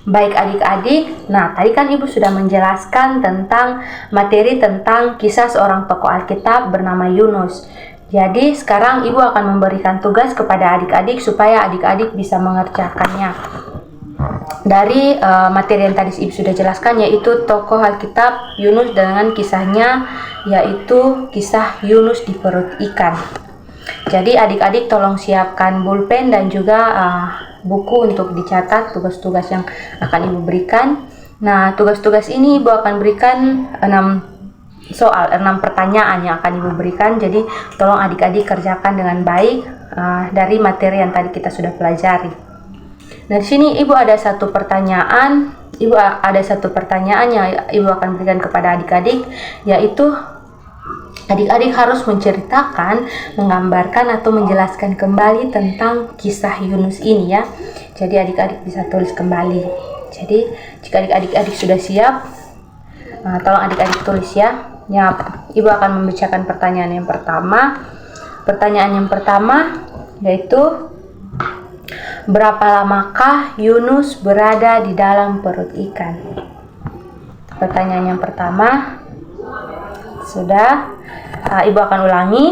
Baik adik-adik, nah tadi kan Ibu sudah menjelaskan tentang materi tentang kisah seorang tokoh Alkitab bernama Yunus. Jadi sekarang Ibu akan memberikan tugas kepada adik-adik supaya adik-adik bisa mengerjakannya. Dari materi yang tadi Ibu sudah jelaskan, yaitu tokoh Alkitab Yunus dengan kisahnya, yaitu kisah Yunus di perut ikan. Jadi adik-adik tolong siapkan pulpen dan juga buku untuk dicatat tugas-tugas yang akan Ibu berikan. Nah, tugas-tugas ini Ibu akan berikan 6 pertanyaan yang akan Ibu berikan. Jadi tolong adik-adik kerjakan dengan baik dari materi yang tadi kita sudah pelajari. Nah, di sini Ibu ada satu pertanyaan. Yang Ibu akan berikan kepada adik-adik, yaitu adik-adik harus menceritakan, menggambarkan atau menjelaskan kembali tentang kisah Yunus ini ya. Jadi adik-adik bisa tulis kembali. Jadi jika adik-adik sudah siap, tolong adik-adik tulis ya. Ya, Ibu akan membacakan pertanyaan yang pertama. Pertanyaan yang pertama yaitu, berapa lamakah Yunus berada di dalam perut ikan? Pertanyaan yang pertama sudah. Ibu akan ulangi.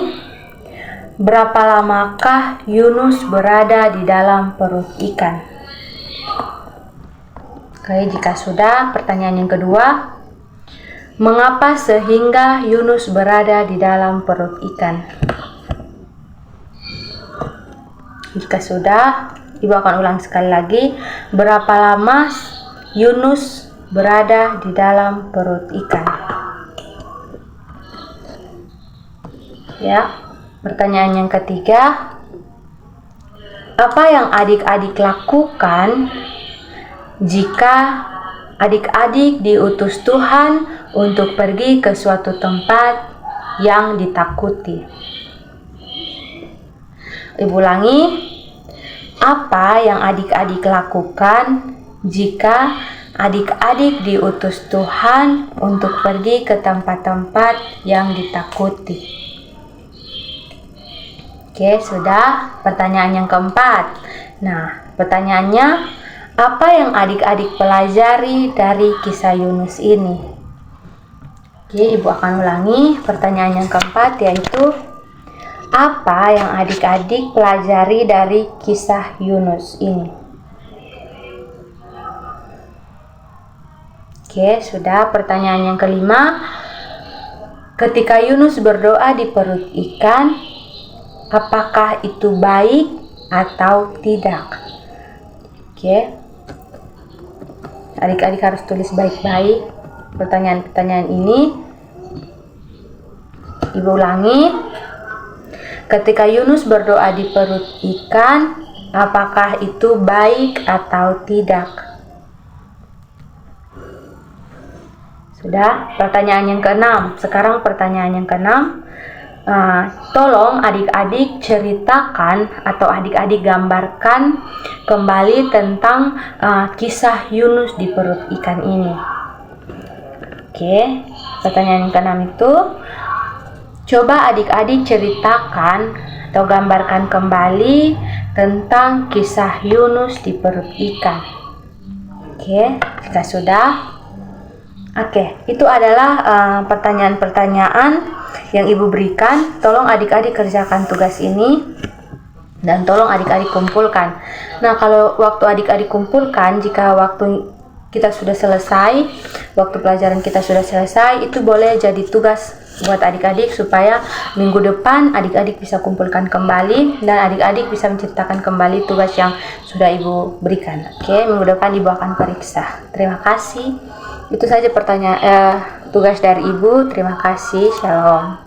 Berapa lamakah Yunus berada di dalam perut ikan? Oke, jika sudah, pertanyaan yang kedua. Mengapa sehingga Yunus berada di dalam perut ikan? Jika sudah, Ibu akan ulang sekali lagi. Berapa lama Yunus berada di dalam perut ikan? Ya, pertanyaan yang ketiga. Apa yang adik-adik lakukan jika adik-adik diutus Tuhan untuk pergi ke suatu tempat yang ditakuti? Ibu ulangi. Apa yang adik-adik lakukan jika adik-adik diutus Tuhan untuk pergi ke tempat-tempat yang ditakuti? Oke, sudah. Pertanyaan yang keempat. Nah, pertanyaannya, apa yang adik-adik pelajari dari kisah Yunus ini? Oke, Ibu akan ulangi. Pertanyaan yang keempat yaitu, apa yang adik-adik pelajari dari kisah Yunus ini? Oke, sudah. Pertanyaan yang kelima. Ketika Yunus berdoa di perut ikan, apakah itu baik atau tidak? Oke. Adik-adik harus tulis baik-baik pertanyaan-pertanyaan ini. Ibu ulangi. Ketika Yunus berdoa di perut ikan, apakah itu baik atau tidak? Sudah. Pertanyaan yang keenam. Sekarang pertanyaan yang keenam. Tolong adik-adik ceritakan atau adik-adik gambarkan kembali tentang kisah Yunus di perut ikan ini. Oke, pertanyaan yang keenam itu, coba adik-adik ceritakan atau gambarkan kembali tentang kisah Yunus di perut ikan. Oke, jika sudah. Oke, itu adalah pertanyaan-pertanyaan yang Ibu berikan. Tolong adik-adik kerjakan tugas ini dan tolong adik-adik kumpulkan. Nah, kalau waktu adik-adik kumpulkan, jika waktu kita sudah selesai, waktu pelajaran kita sudah selesai, itu boleh jadi tugas buat adik-adik supaya minggu depan adik-adik bisa kumpulkan kembali dan adik-adik bisa menceritakan kembali tugas yang sudah Ibu berikan. Oke, minggu depan Ibu akan periksa. Terima kasih. Itu saja tugas dari Ibu. Terima kasih. Shalom.